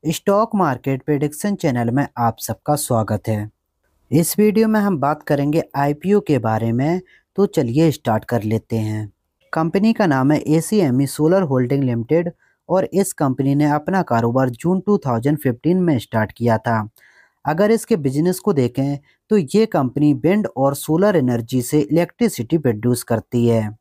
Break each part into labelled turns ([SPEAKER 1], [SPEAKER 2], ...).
[SPEAKER 1] Stock market prediction channel में आप सबका स्वागत है। इस वीडियो में हम बात करेंगे आईपीओ के बारे में। तो चलिए स्टार्ट कर लेते हैं। कंपनी का नाम है एसीएमई सोलर होल्डिंग लिमिटेड और इस कंपनी ने अपना कारोबार जून 2015 में स्टार्ट किया था। अगर इसके बिजनेस को देखें तो ये कंपनी विंड और सोलर एनर्जी से इलेक्ट्रिसिटी प्रोड्यूस करती है।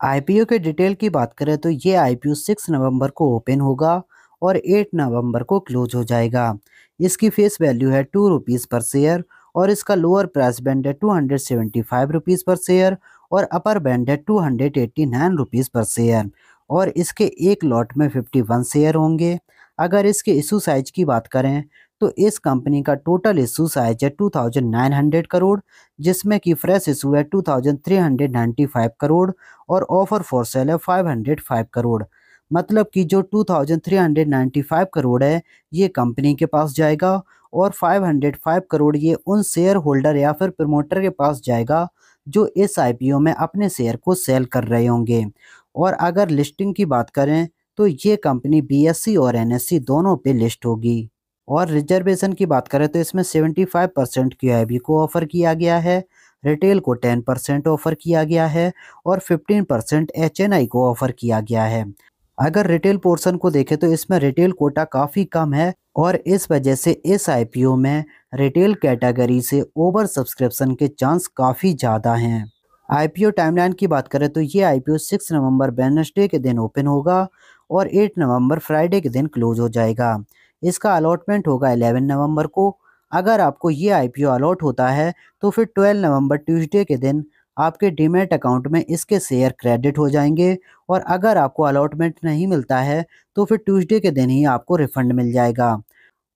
[SPEAKER 1] आईपीओ के डिटेल की बात करें तो ये आईपीओ 6 नवंबर को ओपन होगा और 8 नवंबर को क्लोज हो जाएगा। इसकी फेस वैल्यू है ₹2 पर शेयर और इसका लोअर प्राइस बैंड है ₹275 पर शेयर और अपर बैंड है ₹289 पर शेयर और इसके एक लॉट में 51 शेयर होंगे। अगर इसके इशू साइज की बात करें तो इस कंपनी का टोटल इशू साइज है 2900 करोड़, जिसमें कि फ्रेश इशू है 2395 करोड़ और ऑफर फॉर सेल है 505 करोड़। मतलब कि जो 2395 करोड़ है ये कंपनी के पास जाएगा और 505 करोड़ ये उन शेयर होल्डर या फिर प्रमोटर के पास जाएगा जो इस आईपीओ में अपने शेयर को सेल कर रहे होंगे। और अगर लिस्टिंग की बात करें तो ये कंपनी बीएसई और एनएसई दोनों पे लिस्ट होगी। और रिजर्वेशन की बात करें तो इसमें 75% क्यूआईबी को ऑफर किया गया है, रिटेल को 10% ऑफर किया गया है और 15% एचएनआई को ऑफर किया गया है। अगर रिटेल पोर्शन को देखें तो इसमें रिटेल कोटा काफ़ी कम है और इस वजह से इस आईपीओ में रिटेल कैटेगरी से ओवर सब्सक्रिप्शन के चांस काफ़ी ज़्यादा हैं। आईपीओ टाइमलाइन की बात करें तो ये आईपीओ 6 नवंबर वेडनेसडे के दिन ओपन होगा और 8 नवंबर फ्राइडे के दिन क्लोज हो जाएगा। इसका अलॉटमेंट होगा 11 नवंबर को। अगर आपको ये आईपीओ अलॉट होता है तो फिर 12 नवंबर ट्यूसडे के दिन आपके डीमैट अकाउंट में इसके शेयर क्रेडिट हो जाएंगे और अगर आपको अलॉटमेंट नहीं मिलता है तो फिर ट्यूसडे के दिन ही आपको रिफंड मिल जाएगा।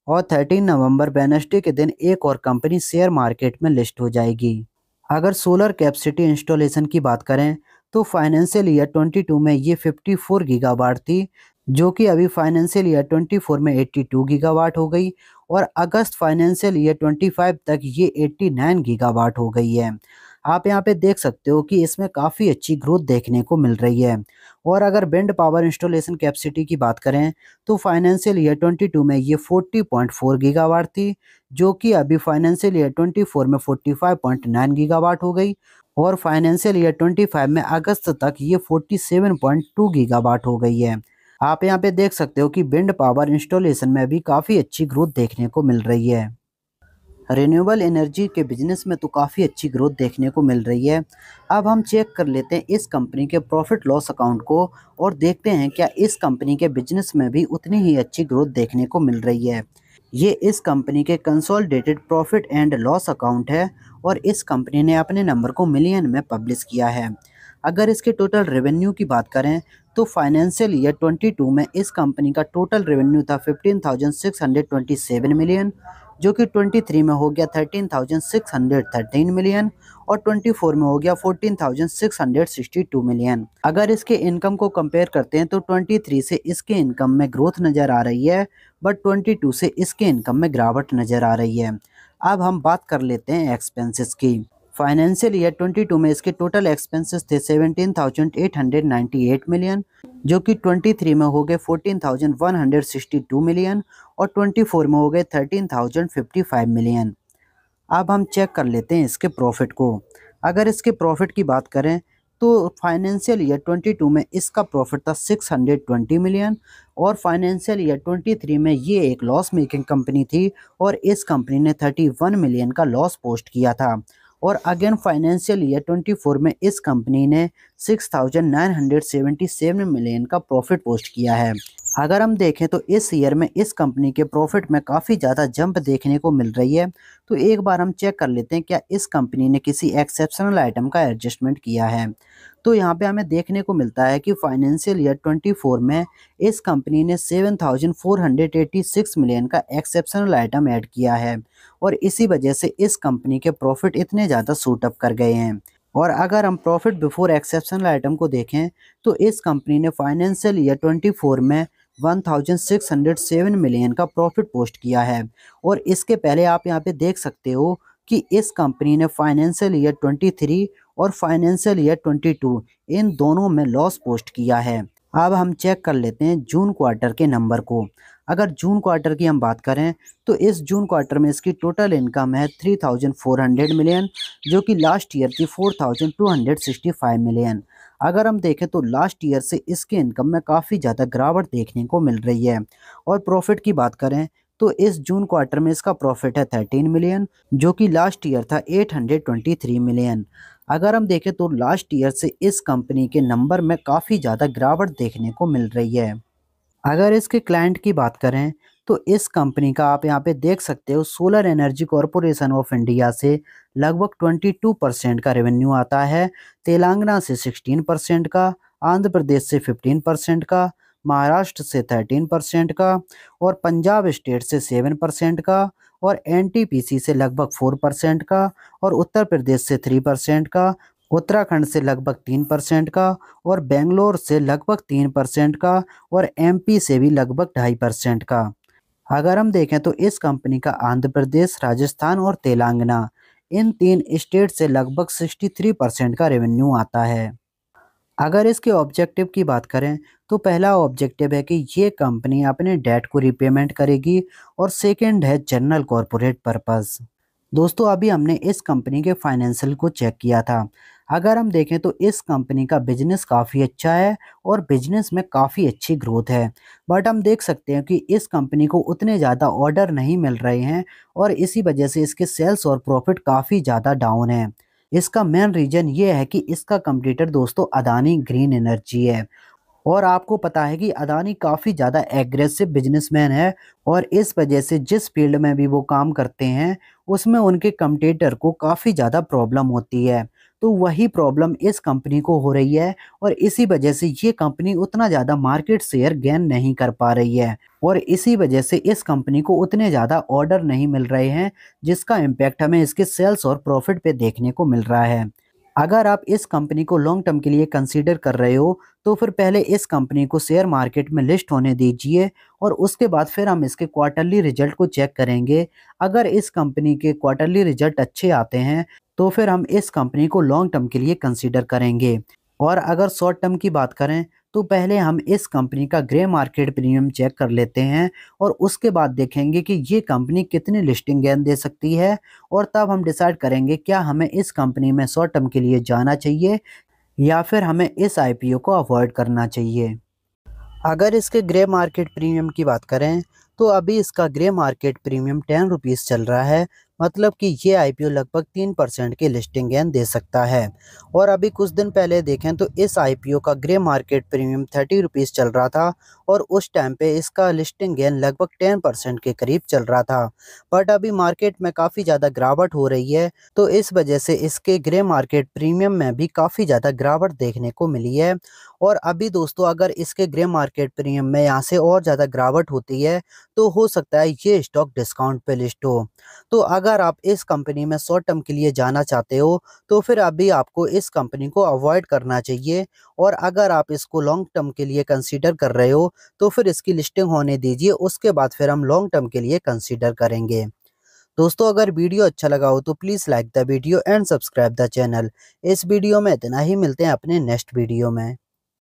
[SPEAKER 1] और 13 नवंबर वेडनेसडे के दिन एक और कंपनी शेयर मार्केट में लिस्ट हो जाएगी। अगर सोलर कैपेसिटी इंस्टॉलेशन की बात करें तो फाइनेंशियल ईयर 22 में ये 54 गीगावाट थी, जो कि अभी फाइनेंशियल ईयर 24 में 82 गीगावाट हो गई और अगस्त फाइनेंशियल ईयर 25 तक ये 89 गीगावाट हो गई है। आप यहाँ पे देख सकते हो कि इसमें काफ़ी अच्छी ग्रोथ देखने को मिल रही है। और अगर विंड पावर इंस्टॉलेशन कैपेसिटी की बात करें तो फाइनेंशियल ईयर 22 में ये 40.4 गीगावाट थी, जो कि अभी फाइनेंशियल ईयर 24 में 45.9 गीगावाट हो गई और फाइनेंशियल ईयर 25 में अगस्त तक ये 47.2 गीगावाट हो गई है। आप यहाँ पे देख सकते हो कि विंड पावर इंस्टॉलेशन में भी काफ़ी अच्छी ग्रोथ देखने को मिल रही है। रिन्यूएबल एनर्जी के बिजनेस में तो काफ़ी अच्छी ग्रोथ देखने को मिल रही है। अब हम चेक कर लेते हैं इस कंपनी के प्रॉफिट लॉस अकाउंट को और देखते हैं क्या इस कंपनी के बिजनेस में भी उतनी ही अच्छी ग्रोथ देखने को मिल रही है। ये इस कंपनी के consolidated profit and loss account है और इस कंपनी ने अपने नंबर को मिलियन में पब्लिश किया है। अगर इसके टोटल रेवेन्यू की बात करें तो फाइनेंशियल ईयर 22 में इस कंपनी का टोटल रेवेन्यू था 15,627 मिलियन, जो कि 23 में हो गया 13,613 मिलियन और 24 में हो गया 14,662 मिलियन। अगर इसके इनकम को कंपेयर करते हैं तो 23 से इसके इनकम में ग्रोथ नज़र आ रही है, बट 22 से इसके इनकम में गिरावट नज़र आ रही है। अब हम बात कर लेते हैं एक्सपेंसेस की। फाइनेंशियल ईयर 22 में इसके टोटल एक्सपेंसेस थे 17,898 मिलियन, जो कि 23 में हो गए 14,162 मिलियन और 24 में हो गए 13,055 मिलियन। अब हम चेक कर लेते हैं इसके प्रॉफिट को। अगर इसके प्रॉफिट की बात करें तो फाइनेंशियल ईयर 22 में इसका प्रॉफिट था 620 मिलियन और फाइनेंशियल ईयर 23 में ये एक लॉस मेकिंग कंपनी थी और इस कंपनी ने 31 मिलियन का लॉस पोस्ट किया था। और अगेन फाइनेंशियल ईयर 24 में इस कंपनी ने 6,977 मिलियन का प्रॉफिट पोस्ट किया है। अगर हम देखें तो इस ईयर में इस कंपनी के प्रॉफिट में काफ़ी ज़्यादा जंप देखने को मिल रही है। तो एक बार हम चेक कर लेते हैं क्या इस कंपनी ने किसी एक्सेप्शनल आइटम का एडजस्टमेंट किया है। तो यहाँ पे हमें देखने को मिलता है कि फाइनेंशियल ईयर 24 में इस कंपनी ने 7,486 मिलियन का एक्सेप्शनल आइटम ऐड किया है और इसी वजह से इस कंपनी के प्रॉफिट इतने ज़्यादा शूट अप कर गए हैं। और अगर हम प्रॉफिट बिफोर एक्सेप्शनल आइटम को देखें तो इस कंपनी ने फाइनेंशियल ईयर 24 में 1,607 मिलियन का प्रॉफिट पोस्ट किया है और इसके पहले आप यहाँ पे देख सकते हो कि इस कंपनी ने फाइनेंशियल ईयर 23 और फाइनेंशियल ईयर 22 इन दोनों में लॉस पोस्ट किया है। अब हम चेक कर लेते हैं जून क्वार्टर के नंबर को। अगर जून क्वार्टर की हम बात करें तो इस जून क्वार्टर में इसकी टोटल इनकम है 3400 मिलियन, जो कि लास्ट ईयर थी 4265 मिलियन। अगर हम देखें तो लास्ट ईयर से इसके इनकम में काफ़ी ज़्यादा गिरावट देखने को मिल रही है। और प्रॉफिट की बात करें तो इस जून क्वार्टर में इसका प्रॉफिट है 13 मिलियन, जो कि लास्ट ईयर था 823 मिलियन। अगर हम देखें तो लास्ट ईयर से इस कंपनी के नंबर में काफ़ी ज़्यादा गिरावट देखने को मिल रही है। अगर इसके क्लाइंट की बात करें तो इस कंपनी का आप यहाँ पे देख सकते हो solar energy corporation of India से लगभग 22% का रेवेन्यू आता है, तेलंगाना से 16% का, आंध्र प्रदेश से 15% का, महाराष्ट्र से 13% का, और पंजाब स्टेट से 7% का, और एनटीपीसी से लगभग 4% का, और उत्तर प्रदेश से 3% का, उत्तराखंड से लगभग 3% का, और बेंगलोर से लगभग 3% का, और एमपी से भी लगभग 2.5% का। अगर हम देखें तो इस कंपनी का आंध्र प्रदेश, राजस्थान और तेलंगाना, इन 3 स्टेट से लगभग 63% का रेवेन्यू आता है। अगर इसके ऑब्जेक्टिव की बात करें तो पहला ऑब्जेक्टिव है कि ये कंपनी अपने डेट को रिपेमेंट करेगी, और सेकंड है जनरल कॉरपोरेट पर्पस। दोस्तों अभी हमने इस कंपनी के फाइनेंशियल को चेक किया था। अगर हम देखें तो इस कंपनी का बिजनेस काफ़ी अच्छा है और बिजनेस में काफ़ी अच्छी ग्रोथ है, बट हम देख सकते हैं कि इस कंपनी को उतने ज़्यादा ऑर्डर नहीं मिल रहे हैं, और इसी वजह से इसके सेल्स और प्रॉफिट काफ़ी ज़्यादा डाउन है। इसका मेन रीज़न ये है कि इसका कंपटीटर दोस्तों अदानी ग्रीन एनर्जी है, और आपको पता है कि अदानी काफ़ी ज़्यादा एग्रेसिव बिजनेसमैन है, और इस वजह से जिस फील्ड में भी वो काम करते हैं उसमें उनके कम्पिटिटर को काफ़ी ज़्यादा प्रॉब्लम होती है। तो वही प्रॉब्लम इस कंपनी को हो रही है, और इसी वजह से ये कंपनी उतना ज़्यादा मार्केट शेयर गेन नहीं कर पा रही है, और इसी वजह से इस कंपनी को उतने ज़्यादा ऑर्डर नहीं मिल रहे हैं, जिसका इम्पैक्ट हमें इसके सेल्स और प्रॉफिट पे देखने को मिल रहा है। अगर आप इस कंपनी को लॉन्ग टर्म के लिए कंसीडर कर रहे हो तो फिर पहले इस कंपनी को शेयर मार्केट में लिस्ट होने दीजिए, और उसके बाद फिर हम इसके क्वार्टरली रिजल्ट को चेक करेंगे। अगर इस कंपनी के क्वार्टरली रिजल्ट अच्छे आते हैं तो फिर हम इस कंपनी को लॉन्ग टर्म के लिए कंसीडर करेंगे। और अगर शॉर्ट टर्म की बात करें तो पहले हम इस कंपनी का ग्रे मार्केट प्रीमियम चेक कर लेते हैं, और उसके बाद देखेंगे कि ये कंपनी कितनी लिस्टिंग गेन दे सकती है, और तब हम डिसाइड करेंगे क्या हमें इस कंपनी में शॉर्ट टर्म के लिए जाना चाहिए या फिर हमें इस आईपीओ को अवॉइड करना चाहिए। अगर इसके ग्रे मार्केट प्रीमियम की बात करें तो अभी इसका ग्रे मार्केट प्रीमियम 10 रुपीज़ चल रहा है, मतलब कि ये आईपीओ लगभग 3% की लिस्टिंग गेन दे सकता है। और अभी कुछ दिन पहले देखें तो इस आईपीओ का ग्रे मार्केट प्रीमियम 30 रुपीज़ चल रहा था, और उस टाइम पे इसका लिस्टिंग गेन लगभग 10% के करीब चल रहा था। बट अभी मार्केट में काफ़ी ज़्यादा गिरावट हो रही है, तो इस वजह से इसके ग्रे मार्केट प्रीमियम में भी काफ़ी ज़्यादा गिरावट देखने को मिली है। और अभी दोस्तों अगर इसके ग्रे मार्केट प्रीमियम में यहाँ से और ज़्यादा गिरावट होती है तो हो सकता है ये स्टॉक डिस्काउंट पे लिस्ट हो। तो अगर आप इस कंपनी में शॉर्ट टर्म के लिए जाना चाहते हो तो फिर अभी आपको इस कंपनी को अवॉइड करना चाहिए, और अगर आप इसको लॉन्ग टर्म के लिए कंसीडर कर रहे हो तो फिर इसकी लिस्टिंग होने दीजिए, उसके बाद फिर हम लॉन्ग टर्म के लिए कंसीडर करेंगे। दोस्तों अगर वीडियो अच्छा लगा हो तो please like the video and subscribe the channel. इस वीडियो में इतना ही, मिलते हैं अपने नेक्स्ट वीडियो में।